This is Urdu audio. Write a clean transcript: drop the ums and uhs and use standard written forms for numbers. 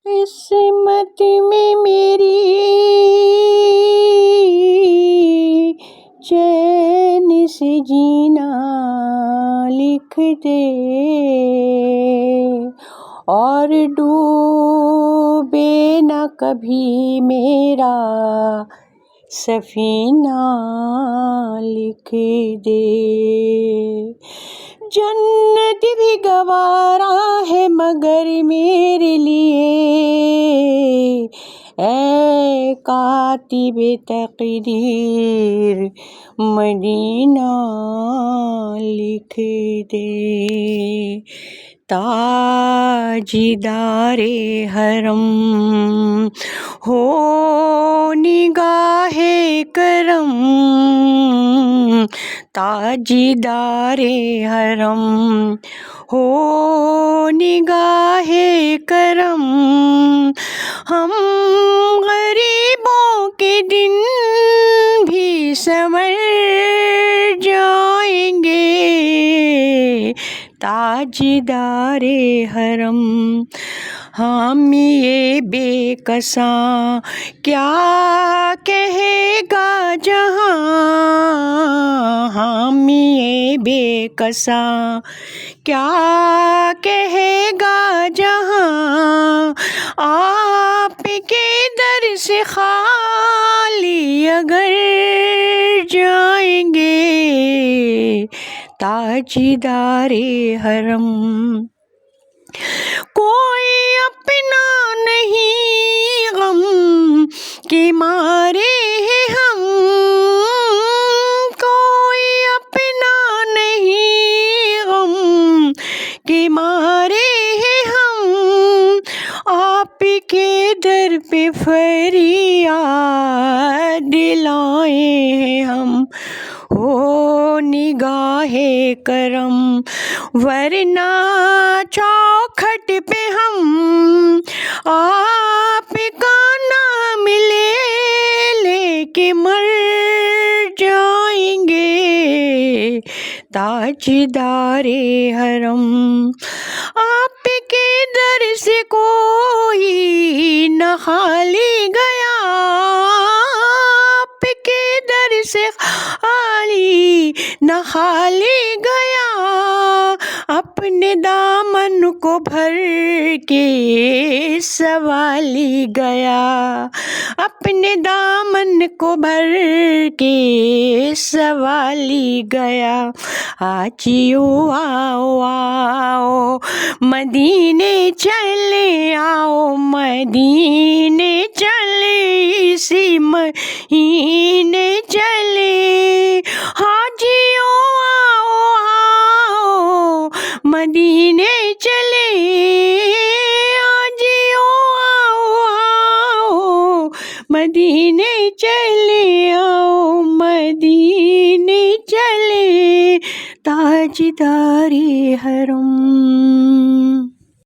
قسمت میں میری چین سے جینا لکھ دے، اور ڈوبے نہ کبھی میرا سفینہ لکھ دے۔ جنت بھی گوارا ہے مگر میرے لیے، اے کاتب تقدیر مدینہ لکھ دے۔ تاجدار حرم ہو نگاہ کرم، تاجدار حرم ہو نگاہ کرم، ہم غریبوں کے دن بھی سنور جائیں گے۔ تاجدار حرم حامی بے کساں کیا کہے گا جہاں، حامی بے کساں کیا کہے گا جہاں، آپ کے در سے خالی اگر جائیں گے۔ تاجدار حرم کوئی اپنا نہیں غم کے مارے ہیں ہم، کوئی اپنا نہیں غم کے مارے ہیں ہم، آپ کے در پہ فریاد لائے ہیں ہم۔ ہو نگاہ کرم ورنہ چوکھٹ پہ ہم آپ کا نام لے کے مر جائیں گے۔ تاجدار حرم آپ کے در سے کوئی نہ خالی گیا، آپ کے در سے خالی نہ خالی گیا، اپنے دامن کو بھر کے سوالی گیا، اپنے دامن کو بھر کے سوالی گیا۔ آجیو آؤ آؤ مدینے چلے آؤ، مدینے چلے اسی مہینے چلے، حاجیو آؤ آؤ مدینے چلے، حاجیو آؤ آؤ مدینے چلے، آؤ مدینے چلے۔ تاجدار حرم